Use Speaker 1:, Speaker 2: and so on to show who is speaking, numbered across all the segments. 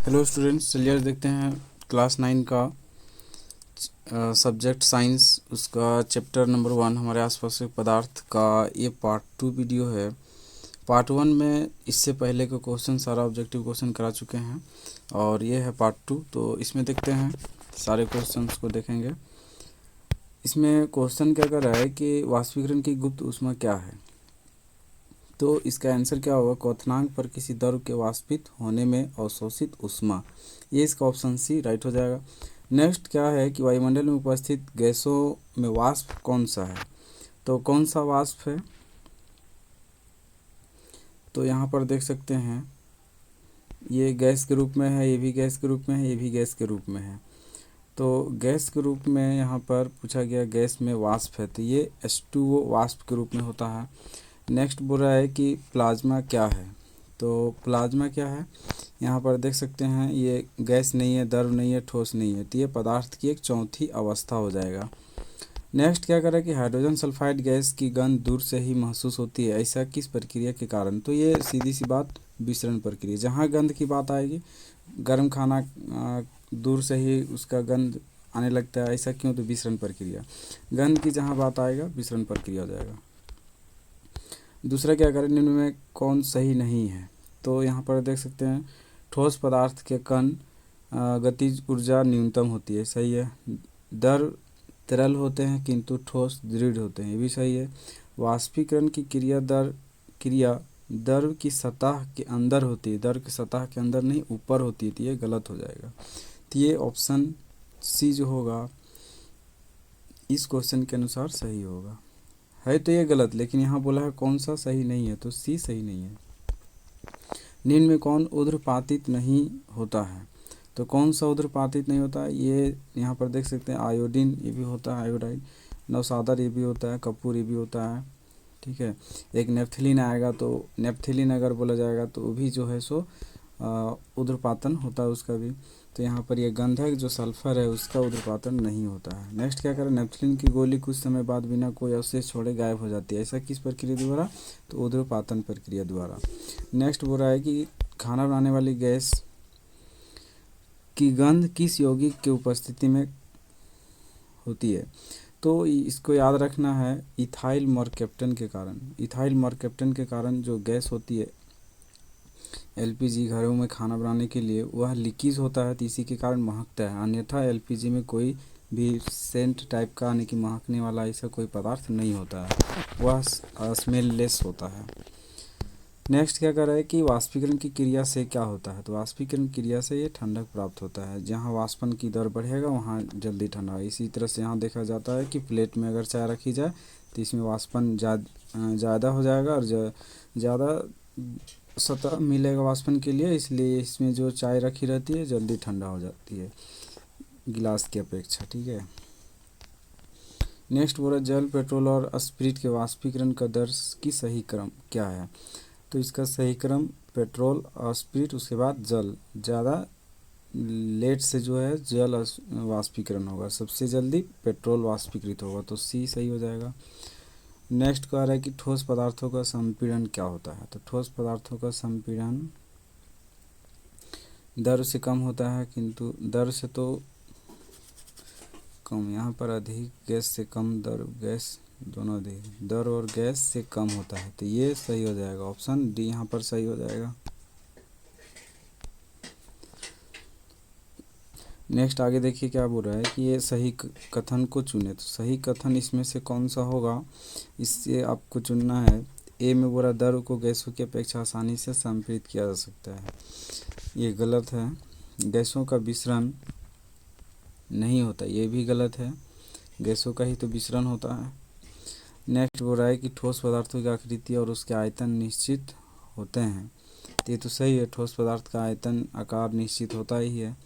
Speaker 1: Hello students, चलिए आज देखते हैं क्लास 9 का सब्जेक्ट साइंस, उसका चैप्टर नंबर 1 हमारे आसपास के पदार्थ का ये पार्ट 2 वीडियो है। पार्ट 1 में इससे पहले के क्वेश्चन सारा ऑब्जेक्टिव क्वेश्चन करा चुके हैं और ये है पार्ट 2। तो इसमें देखते हैं, सारे क्वेश्चंस को देखेंगे। इसमें क्वेश्चन क्या कर रहा है कि वाष्पीकरण की गुप्त ऊष्मा क्या है। तो इसका आंसर क्या होगा, क्वथनांक पर किसी द्रव के वाष्पित होने में अवशोषित ऊष्मा। ये इसका ऑप्शन सी राइट हो जाएगा। नेक्स्ट क्या है कि वायुमंडल में उपस्थित गैसों में वाष्प कौन सा है। तो कौन सा वाष्प है, तो यहाँ पर देख सकते हैं ये गैस के रूप में है, ये भी गैस के रूप में है, ये भी गैस के रूप में है। तो गैस के रूप में यहाँ पर पूछा गया गैस में वाष्प है, तो ये H2O वाष्प के रूप में होता है। नेक्स्ट बोल रहा है कि प्लाज्मा क्या है। तो प्लाज्मा क्या है, यहाँ पर देख सकते हैं ये गैस नहीं है, द्रव नहीं है, ठोस नहीं है, तो ये पदार्थ की एक चौथी अवस्था हो जाएगा। नेक्स्ट क्या करें कि हाइड्रोजन सल्फाइड गैस की गंध दूर से ही महसूस होती है, ऐसा किस प्रक्रिया के कारण। तो ये सीधी सी बात विसरण प्रक्रिया। जहाँ गंध की बात आएगी, गर्म खाना दूर से ही उसका गंध आने लगता है, ऐसा क्यों, तो विसरण प्रक्रिया। गंध की जहाँ बात आएगा विसरण प्रक्रिया हो जाएगा। दूसरा क्या करें, निम्न में कौन सही नहीं है। तो यहाँ पर देख सकते हैं ठोस पदार्थ के कण गतिज ऊर्जा न्यूनतम होती है, सही है। द्रव तरल होते हैं किंतु ठोस दृढ़ होते हैं, ये भी सही है। वाष्पीकरण की क्रिया द्रव की सतह के अंदर होती है, द्रव की सतह के अंदर नहीं ऊपर होती है, तो ये गलत हो जाएगा। तो ये ऑप्शन सी जो होगा इस क्वेश्चन के अनुसार सही होगा। है तो ये गलत, लेकिन यहाँ बोला है कौन सा सही नहीं है, तो सी सही नहीं है। निम्न में कौन ऊर्ध्वपातित नहीं होता है। तो कौन सा ऊर्ध्वपातित नहीं होता है, ये यहाँ पर देख सकते हैं आयोडीन, ये भी होता है आयोडाइन। नवसादर ये भी होता है, कपूर ये भी होता है, ठीक है। एक नेप्थलीन आएगा, तो नेप्थलीन अगर बोला जाएगा तो वो भी जो है सो ऊर्ध्वपातन होता है उसका भी। तो यहाँ पर ये गंधक जो सल्फर है उसका ऊर्ध्वपातन नहीं होता है। नेक्स्ट क्या करें, नेप्थलीन की गोली कुछ समय बाद बिना कोई अवशेष छोड़े गायब हो जाती है, ऐसा किस प्रक्रिया द्वारा, तो ऊर्ध्वपातन प्रक्रिया द्वारा। नेक्स्ट बोल रहा है कि खाना बनाने वाली गैस की गंध किस यौगिक के उपस्थिति में होती है। तो इसको याद रखना है, इथाइल मरकैप्टन के कारण। इथाइल मरकैप्टन के कारण जो गैस होती है एलपीजी घरों में खाना बनाने के लिए, वह लीकेज होता है, तो इसी के कारण महकता है। अन्यथा एलपीजी में कोई भी सेंट टाइप का यानी कि महकने वाला ऐसा कोई पदार्थ नहीं होता है, वह स्मेल लेस होता है। नेक्स्ट क्या कर रहा है कि वाष्पीकरण की क्रिया से क्या होता है। तो वाष्पीकरण क्रिया से ये ठंडक प्राप्त होता है, जहाँ वाष्पन की दर बढ़ेगा वहाँ जल्दी ठंडा। इसी तरह से यहाँ देखा जाता है कि प्लेट में अगर चाय रखी जाए तो इसमें वाष्पन ज़्यादा हो जाएगा और ज़्यादा सतह मिलेगा वाष्पन के लिए, इसलिए इसमें जो चाय रखी रहती है जल्दी ठंडा हो जाती है गिलास की अपेक्षा, ठीक है। नेक्स्ट बोला जल, पेट्रोल और स्प्रिट के वाष्पीकरण का दर की सही क्रम क्या है। तो इसका सही क्रम पेट्रोल और स्प्रिट, उसके बाद जल। ज़्यादा लेट से जो है जल वाष्पीकरण होगा, सबसे जल्दी पेट्रोल वाष्पीकृत होगा, तो सी सही हो जाएगा। नेक्स्ट कह रहा है कि ठोस पदार्थों का संपीड़न क्या होता है। तो ठोस पदार्थों का संपीड़न दर से कम होता है, किंतु दर से तो कम, यहाँ पर अधिक गैस से कम दर, गैस दोनों अधिक, दर और गैस से कम होता है, तो ये सही हो जाएगा, ऑप्शन डी यहाँ पर सही हो जाएगा। नेक्स्ट आगे देखिए क्या बोल रहा है कि ये सही कथन को चुने। तो सही कथन इसमें से कौन सा होगा, इससे आपको चुनना है। ए में बोला द्रव को गैसों की अपेक्षा आसानी से संपीड़ित किया जा सकता है, ये गलत है। गैसों का विसरण नहीं होता, ये भी गलत है, गैसों का ही तो विसरण होता है। नेक्स्ट बोल रहा है कि ठोस पदार्थों की आकृति और उसके आयतन निश्चित होते हैं, तो ये तो सही है, ठोस पदार्थ का आयतन आकार निश्चित होता ही है।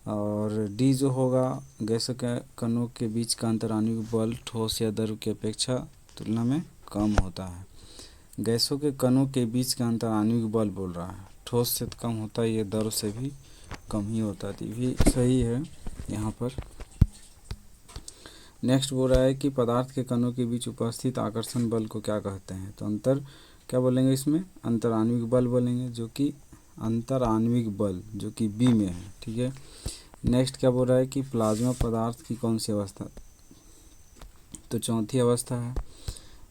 Speaker 1: और डी जो होगा, गैसों के कणों के बीच का अंतर आणविक बल ठोस या द्रव की अपेक्षा तुलना में कम होता है। गैसों के कणों के बीच का अंतर आणविक बल बोल रहा है, ठोस से तो कम होता है, ये द्रव से भी कम ही होता है, तो ये भी सही है यहाँ पर। नेक्स्ट बोल रहा है कि पदार्थ के कणों के बीच उपस्थित आकर्षण बल को क्या कहते हैं। तो अंतर क्या बोलेंगे इसमें, अंतर आणविक बल बोलेंगे, जो कि अंतर आणविक बल जो कि बी में है, ठीक है। नेक्स्ट क्या बोल रहा है कि प्लाज्मा पदार्थ की कौन सी अवस्था, तो चौथी अवस्था है।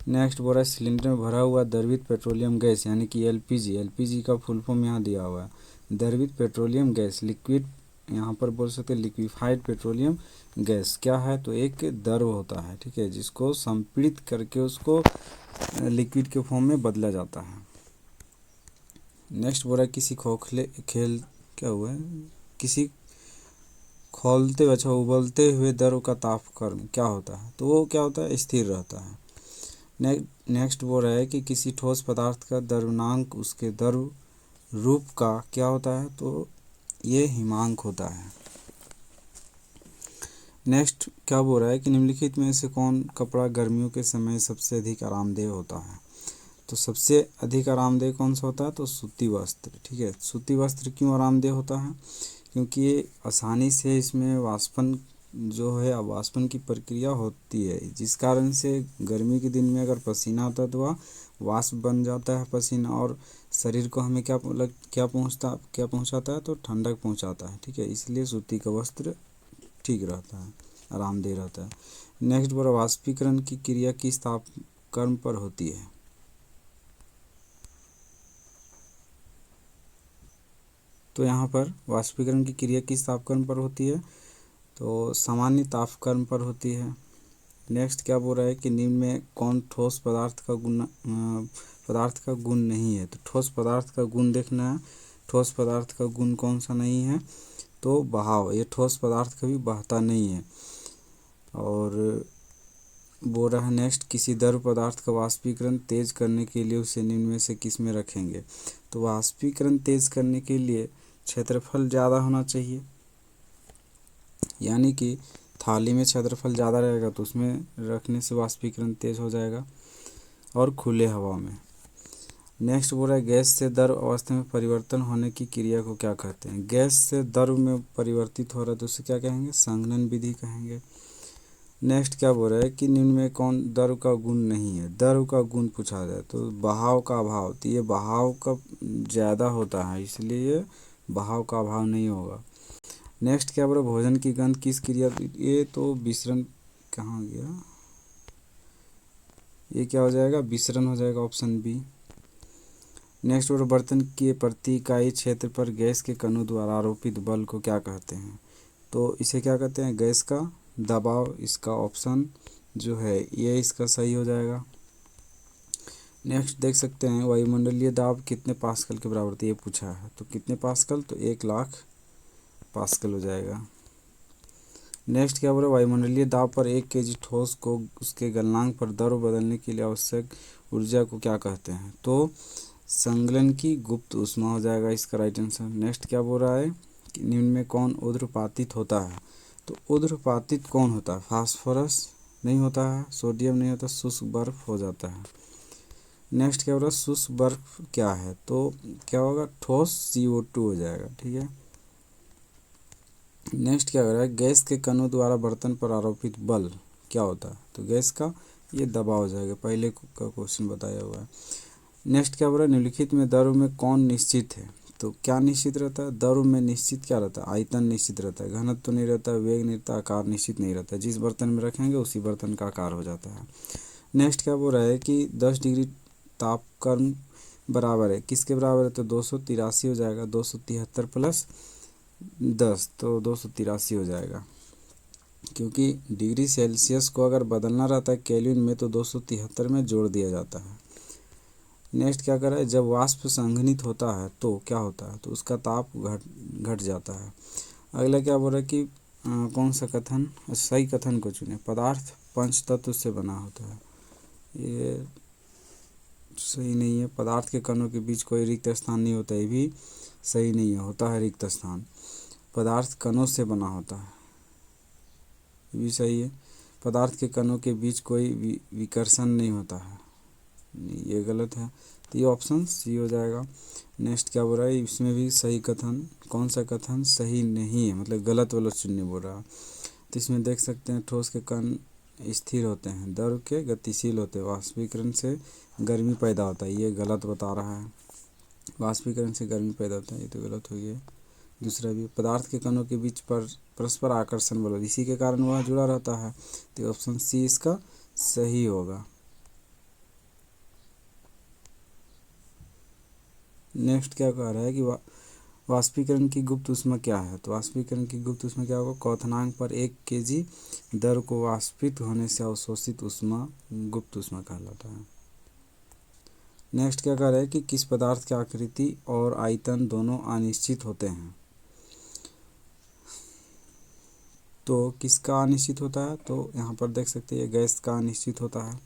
Speaker 1: नेक्स्ट बोल रहा है सिलेंडर में भरा हुआ द्रवित पेट्रोलियम गैस यानी कि एलपीजी, एलपीजी का फुल फॉर्म यहाँ दिया हुआ है द्रवित पेट्रोलियम गैस, लिक्विड यहाँ पर बोल सकते हैं लिक्विफाइड पेट्रोलियम गैस क्या है, तो एक द्रव होता है, ठीक है, जिसको संपीड़ित करके उसको लिक्विड के फॉर्म में बदला जाता है। नेक्स्ट बोल रहा है किसी खोखले खेल क्या हुआ है, किसी खोलते हुए अच्छा उबलते हुए द्रव का तापक्रम क्या होता है, तो वो क्या होता है, स्थिर रहता है। नेक्स्ट बोल रहा है कि किसी ठोस पदार्थ का द्रव्यमानांक उसके द्रव रूप का क्या होता है, तो ये हिमांक होता है। नेक्स्ट क्या बोल रहा है कि निम्नलिखित में से कौन कपड़ा गर्मियों के समय सबसे अधिक आरामदेह होता है, तो सबसे अधिक आरामदेह कौन सा होता है, तो सूती वस्त्र, ठीक है। सूती वस्त्र क्यों आरामदेह होता है, क्योंकि ये आसानी से इसमें वाष्पन जो है वाष्पन की प्रक्रिया होती है, जिस कारण से गर्मी के दिन में अगर पसीना आता है तो वह वाष्प बन जाता है पसीना, और शरीर को हमें क्या पहुंचाता है, तो ठंडक पहुंचाता है, ठीक है। इसलिए सूती का वस्त्र ठीक रहता है, आरामदेह रहता है। नेक्स्ट बोला वाष्पीकरण की क्रिया किस तापक्रम पर होती है, तो यहाँ पर वाष्पीकरण की क्रिया किस तापक्रम पर होती है, तो सामान्य तापक्रम पर होती है। नेक्स्ट क्या बोल रहा है कि निम्न में कौन ठोस पदार्थ का गुण नहीं है, तो ठोस पदार्थ का गुण देखना है। ठोस पदार्थ का गुण कौन सा नहीं है, तो बहाव, ये ठोस पदार्थ कभी बहता नहीं है। और बोल रहा है नेक्स्ट किसी द्रव पदार्थ का वाष्पीकरण तेज करने के लिए उसे निम्न में से किस में रखेंगे, तो वाष्पीकरण तेज करने के लिए क्षेत्रफल ज़्यादा होना चाहिए, यानी कि थाली में क्षेत्रफल ज़्यादा रहेगा तो उसमें रखने से वाष्पीकरण तेज हो जाएगा, और खुले हवा में। नेक्स्ट बोल रहा है गैस से द्रव अवस्था में परिवर्तन होने की क्रिया को क्या कहते हैं, गैस से द्रव में परिवर्तित हो रहा है तो उसे क्या कहेंगे, संघनन विधि कहेंगे। नेक्स्ट क्या बोल रहा है कि निम्न में कौन द्रव का गुण नहीं है, द्रव का गुण पूछा जाए तो बहाव का अभाव, तो ये बहाव का ज़्यादा होता है इसलिए बहाव का अभाव नहीं होगा। नेक्स्ट क्या बोल रहा है भोजन की गंध किस क्रिया, ये तो विसरण कहाँ गया, ये क्या हो जाएगा, विसरण हो जाएगा, ऑप्शन बी। नेक्स्ट बोल बर्तन के प्रति इकाई क्षेत्र पर गैस के कणों द्वारा आरोपित बल को क्या कहते हैं, तो इसे क्या कहते हैं, गैस का दबाव, इसका ऑप्शन जो है ये इसका सही हो जाएगा। नेक्स्ट देख सकते हैं वायुमंडलीय दाब कितने पास्कल के बराबर थे, ये पूछा है, तो कितने पास्कल, तो 1,00,000 पास्कल हो जाएगा। नेक्स्ट क्या बोल रहा है वायुमंडलीय दाब पर 1 kg ठोस को उसके गलनांक पर द्रव बदलने के लिए आवश्यक ऊर्जा को क्या कहते हैं, तो संगलन की गुप्त ऊष्मा हो जाएगा इसका राइट आंसर। नेक्स्ट क्या बोल रहा है कि निम्न में कौन ऊध्र्वपातित होता है, तो ऊध्र्वपातित कौन होता है, फास्फोरस नहीं होता है, सोडियम नहीं होता, शुष्क बर्फ हो जाता है। नेक्स्ट क्या हो रहा है शुष्क बर्फ क्या है, तो क्या होगा, ठोस CO2 हो जाएगा, ठीक है। नेक्स्ट क्या हो रहा है गैस के कणों द्वारा बर्तन पर आरोपित बल क्या होता है, तो गैस का ये दबाव हो जाएगा, पहले का क्वेश्चन बताया हुआ है। नेक्स्ट क्या बोल रहा है निम्नलिखित में द्रव में कौन निश्चित है, तो क्या निश्चित रहता है, द्रव में निश्चित क्या रहता है, आयतन निश्चित रहता है, घनत्व तो नहीं रहता, वेग नहीं रहता, आकार निश्चित नहीं रहता, जिस बर्तन में रखेंगे उसी बर्तन का आकार हो जाता है। नेक्स्ट क्या बोल रहा है कि 10 डिग्री तापक्रम बराबर है किसके बराबर है, तो 283 हो जाएगा, 273 प्लस 10 तो 283 हो जाएगा, क्योंकि डिग्री सेल्सियस को अगर बदलना रहता है केल्विन में तो 273 में जोड़ दिया जाता है। नेक्स्ट क्या कर रहा है जब वाष्प संघनित होता है तो क्या होता है, तो उसका ताप घट जाता है। अगला क्या बोल रहा है कि कौन सा कथन, सही कथन को चुने, पदार्थ पंच तत्व से बना होता है, ये सही नहीं है। पदार्थ के कणों के बीच कोई रिक्त स्थान नहीं होता, ये भी सही नहीं है, होता है रिक्त स्थान, पदार्थ कणों से बना होता है, ये भी सही है। पदार्थ के कणों के बीच कोई विकर्षण नहीं होता है, ये गलत है, तो ये ऑप्शन सी हो जाएगा। नेक्स्ट क्या बोल रहा है इसमें भी सही कथन, कौन सा कथन सही नहीं है, मतलब गलत वाला चुनने बोल रहा है, तो इसमें देख सकते हैं ठोस के कण स्थिर होते हैं, द्रव के गतिशील होते हैं, वाष्पीकरण से गर्मी पैदा होता है, ये गलत बता रहा है। वाष्पीकरण से गर्मी पैदा होता है, ये तो गलत हो गया। दूसरा भी, पदार्थ के कणों के बीच पर परस्पर आकर्षण बल, इसी के कारण वह जुड़ा रहता है, तो ऑप्शन सी इसका सही होगा। नेक्स्ट क्या कह रहा है कि वाष्पीकरण की गुप्त ऊष्मा क्या है, तो वाष्पीकरण की गुप्त ऊष्मा क्या होगा, क्वथनांक पर 1 kg दर को वाष्पित होने से अवशोषित ऊष्मा गुप्त ऊष्मा कहलाता है। नेक्स्ट क्या कह रहा है कि किस पदार्थ की आकृति और आयतन दोनों अनिश्चित होते हैं, तो किसका अनिश्चित होता है, तो यहाँ पर देख सकते हैं गैस का अनिश्चित होता है।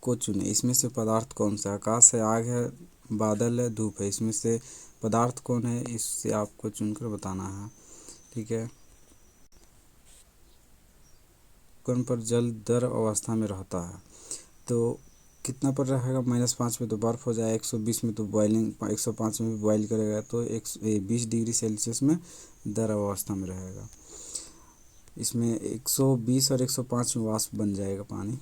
Speaker 1: को चुने, इसमें से पदार्थ कौन सा, आकाश है, आग है, बादल है, धूप है, इसमें से पदार्थ कौन है, इससे आपको चुनकर बताना है। ठीक है, कौन पर जल द्रव अवस्था में रहता है, तो कितना पर रहेगा, -5 में तो बर्फ़ हो जाए, 120 में तो बॉइलिंग, 105 में भी बॉइल करेगा तो 20 डिग्री सेल्सियस में द्रव अवस्था में रहेगा। इसमें 120 और 105 में वाष्प बन जाएगा पानी।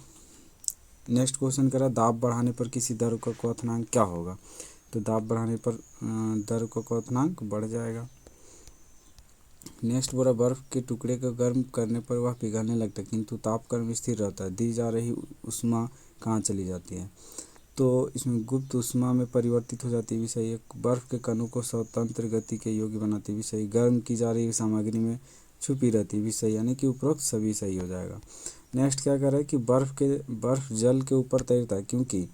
Speaker 1: नेक्स्ट क्वेश्चन करा, दाब बढ़ाने पर किसी द्रव का क्वथनांक क्या होगा, तो दाब बढ़ाने पर द्रव का क्वथनांक बढ़ जाएगा। नेक्स्ट बोला, बर्फ़ के टुकड़े को गर्म करने पर वह पिघलने लगता है किंतु तापक्रम स्थिर रहता है, दी जा रही ऊष्मा कहाँ चली जाती है, तो इसमें गुप्त ऊष्मा में परिवर्तित हो जाती है, भी सही है। बर्फ़ के कणों को स्वतंत्र गति के योग्य बनाती है, भी सही। गर्म की जा रही सामग्री में छुपी रहती है, भी सही, यानी कि उपरोक्त सभी सही हो जाएगा। नेक्स्ट क्या कर रहा है कि बर्फ़ जल के ऊपर तैरता है क्योंकि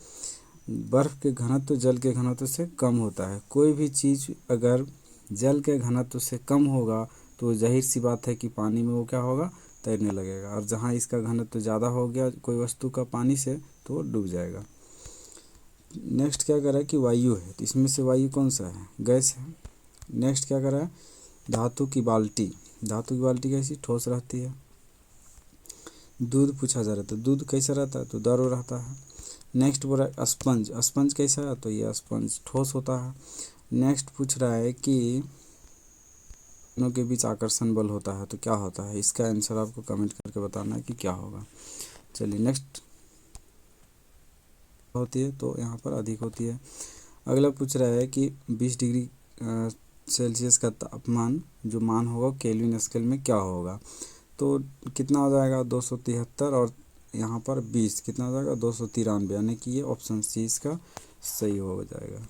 Speaker 1: बर्फ़ के घनत्व जल के घनत्व से कम होता है। कोई भी चीज़ अगर जल के घनत्व से कम होगा तो जाहिर सी बात है कि पानी में वो क्या होगा, तैरने लगेगा, और जहाँ इसका घनत्व ज़्यादा हो गया कोई वस्तु का पानी से तो वो डूब जाएगा। नेक्स्ट क्या कर रहा है कि वायु है, तो इसमें से वायु कौन सा है, गैस है। नेक्स्ट क्या कर रहा है, धातु की बाल्टी, धातु की बाल्टी कैसी, ठोस रहती है। दूध पूछा जा रहा था, दूध कैसा रहता है, तो दरो रहता है। नेक्स्ट बोल रहा है स्पंज, स्पंज कैसा है, तो ये स्पंज ठोस होता है। नेक्स्ट पूछ रहा है कि दोनों के बीच आकर्षण बल होता है तो क्या होता है, इसका आंसर आपको कमेंट करके बताना है कि क्या होगा। चलिए नेक्स्ट होती है तो यहाँ पर अधिक होती है। अगला पूछ रहा है कि 20 डिग्री सेल्सियस का तापमान जो मान होगा केल्विन स्केल में क्या होगा, तो कितना हो जाएगा 273, और यहाँ पर 20 कितना हो जाएगा 293, यानी कि ये ऑप्शन सी इसका सही हो जाएगा।